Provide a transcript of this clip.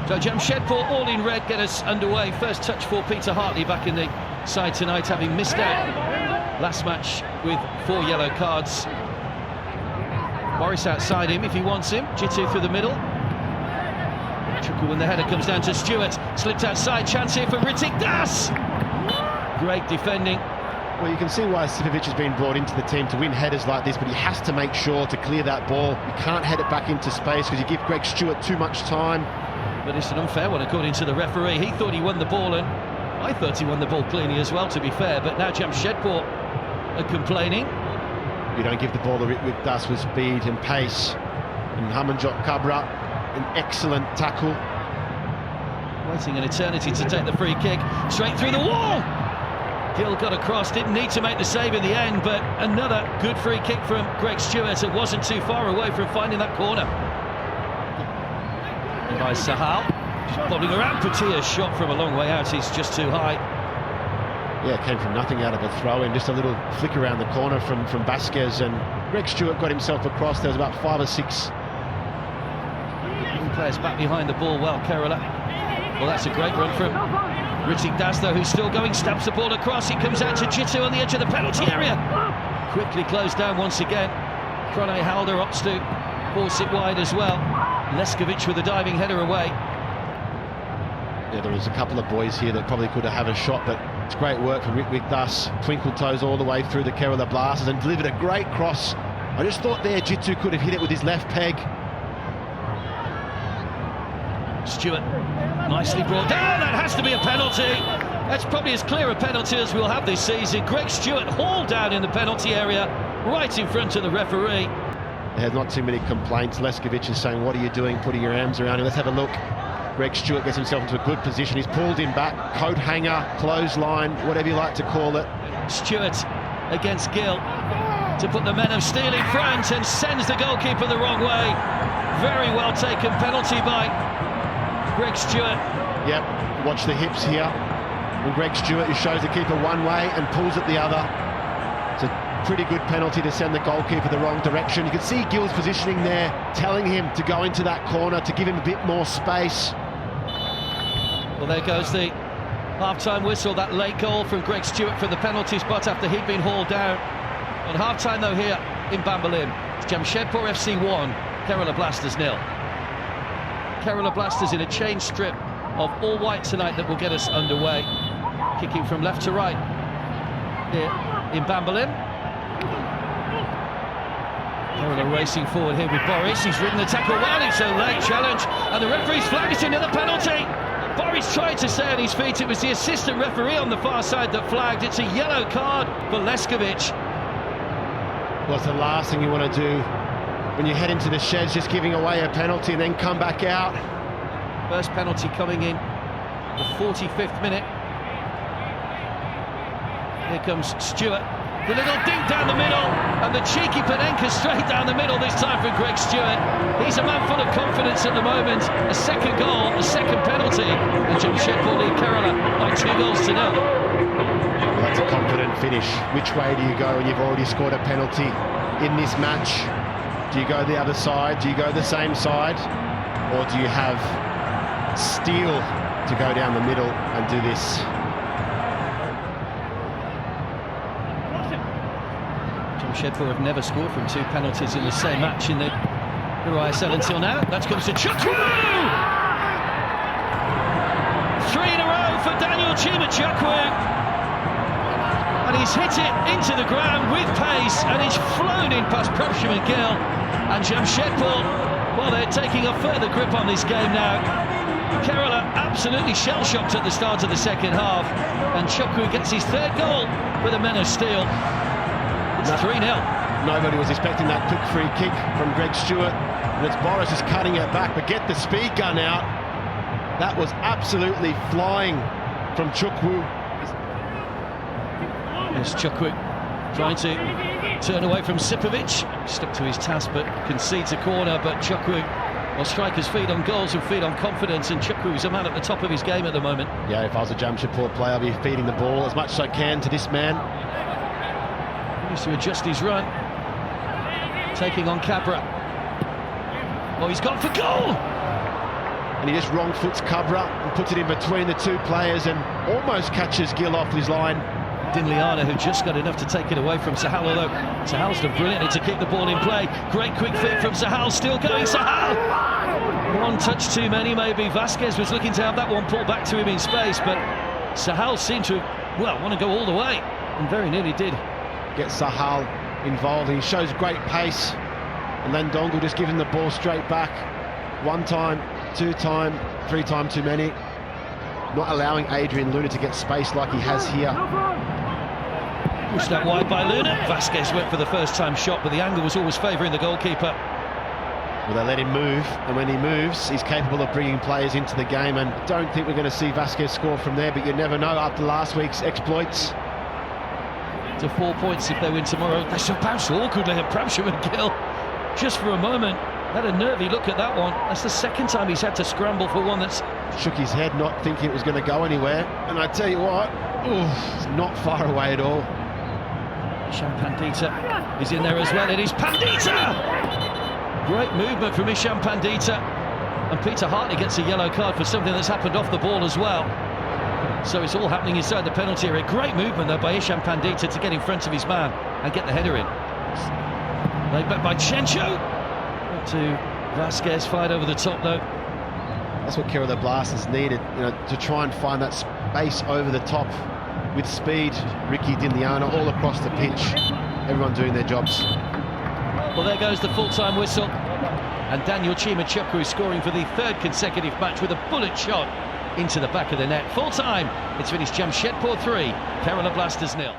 So Jamshedpur, all in red, get us underway. First touch for Peter Hartley back in the side tonight, having missed out last match with 4 yellow cards. Boris outside him if he wants him. Chittu through the middle. Chukwu, when the header comes down to Stewart, slipped outside, chance here for Ritik Das. Great defending. Well, you can see why Sipovic has been brought into the team to win headers like this, but he has to make sure to clear that ball. You can't head it back into space because you give Greg Stewart too much time. But it's an unfair one according to the referee. He thought he won the ball, and I thought he won the ball cleanly as well, to be fair. But now Jamshedpur are complaining. You don't give the ball with Das with speed and pace. And Hamanjot Kabra, an excellent tackle. Waiting an eternity to take the free kick. Straight through the wall! Gill got across, didn't need to make the save in the end, but another good free kick from Greg Stewart. It wasn't too far away from finding that corner. And by Sahal, just bobbing around. Patia's shot from a long way out, he's just too high. Yeah, it came from nothing out of a throw-in, just a little flick around the corner from Vasquez, and Greg Stewart got himself across. There was about 5 or 6 players back behind the ball. Well, Kerala. Well, that's a great run from Ritik Das, though, who's still going, stabs the ball across. He comes out to Chittu on the edge of the penalty area. Quickly closed down once again. Pranay Halder opts to force it wide as well. Leskovic with a diving header away. Yeah, there was a couple of boys here that probably could have a shot, but it's great work from Ritik Das. Twinkle toes all the way through the Kerala Blasters and delivered a great cross. I just thought there Chittu could have hit it with his left peg. Stewart nicely brought down. That has to be a penalty. That's probably as clear a penalty as we'll have this season. Greg Stewart hauled down in the penalty area, right in front of the referee. There's not too many complaints. Leskovic is saying, what are you doing, putting your arms around him? Let's have a look. Greg Stewart gets himself into a good position. He's pulled him back, coat hanger, clothesline, whatever you like to call it. Stewart against Gill to put the men of steel in front and sends the goalkeeper the wrong way. Very well taken penalty by Greg Stewart. Yep, watch the hips here. When Greg Stewart, he shows the keeper one way and pulls it the other. It's a pretty good penalty to send the goalkeeper the wrong direction. You can see Gill's positioning there, telling him to go into that corner, to give him a bit more space. Well, there goes the half-time whistle, that late goal from Greg Stewart for the penalty spot after he'd been hauled down. On half-time, though, here in Bambolim, it's Jamshedpur FC 1, Kerala Blasters 0. Kerala Blasters in a change strip of all white tonight that will get us underway. Kicking from left to right here in Bambolim. Kerala racing forward here with Boris. He's ridden the tackle well. It's a late challenge, and the referee's flagged it another penalty. Boris tried to stay on his feet. It was the assistant referee on the far side that flagged. It's a yellow card for Leskovic. Well, it's the last thing you want to do when you head into the sheds, just giving away a penalty and then come back out. First penalty coming in the 45th minute. Here comes Stewart. The little dink down the middle, and the cheeky Panenka straight down the middle, this time from Greg Stewart. He's a man full of confidence at the moment. A second goal, a second penalty, and Jamshedpur lead Kerala by 2-0. Well, that's a confident finish. Which way do you go when you've already scored a penalty in this match? Do you go the other side? Do you go the same side? Or do you have steel to go down the middle and do this? Jamshedpur have never scored from 2 penalties in the same match in the ISL until now. That comes to Chukwu! 3 in a row for Daniel Chima Chukwu. And he's hit it into the ground with pace, and he's flown in past Prabhsham and Gill. And Jamshedpur, well, they're taking a further grip on this game now. Kerala absolutely shell-shocked at the start of the second half, and Chukwu gets his 3rd goal for the men of steel. It's 3-0. Nobody was expecting that quick free kick from Greg Stewart, and it's Boris just cutting it back, but get the speed gun out. That was absolutely flying from Chukwu. There's Chukwu trying to turn away from Sipovic. Stuck to his task but concedes a corner. But Chukwu, well, strikers feed on goals and feed on confidence, and Chukwu's a man at the top of his game at the moment. Yeah, if I was a Jamshedpur player, I'd be feeding the ball as much as I can to this man. He needs to adjust his run. Taking on Cabra. Oh, he's gone for goal! and he just wrong foots cover up and puts it in between the two players and almost catches Gill off his line. Dinliana, who just got enough to take it away from Sahal, although Sahal's done brilliantly to keep the ball in play. Great quick fit from Sahal, still going, Sahal! One touch too many maybe. Vasquez was looking to have that one pulled back to him in space, but Sahal seemed to, well, want to go all the way, and very nearly did. Get Sahal involved, and he shows great pace, and then Dongle just giving the ball straight back. One time, two time, three time too many. Not allowing Adrian Luna to get space like he has here. Pushed out wide by Luna. Vasquez went for the first time shot, but the angle was always favouring the goalkeeper. Well, they let him move, and when he moves, he's capable of bringing players into the game, and don't think we're going to see Vasquez score from there, but you never know after last week's exploits. To 4 points if they win tomorrow. They shall bounce awkwardly at Pramsham and Gill. Just for a moment, had a nervy look at that one. That's the second time he's had to scramble for one that's... Shook his head, not thinking it was going to go anywhere, and I tell you what, it's not far away at all. Isham Pandita is in there as well. It is Pandita! Great movement from Isham Pandita, and Peter Hartley gets a yellow card for something that's happened off the ball as well. So it's all happening inside the penalty area. Great movement though by Isham Pandita to get in front of his man and get the header in. Laid back by Chencho to Vasquez, fired over the top though. That's what Kerala Blasters needed, to try and find that space over the top with speed. Ricky Dinliana all across the pitch, everyone doing their jobs. Well, there goes the full-time whistle, and Daniel Chima Chukwu scoring for the third consecutive match with a bullet shot into the back of the net. Full-time, it's finished Jamshedpur 3, Kerala Blasters 0.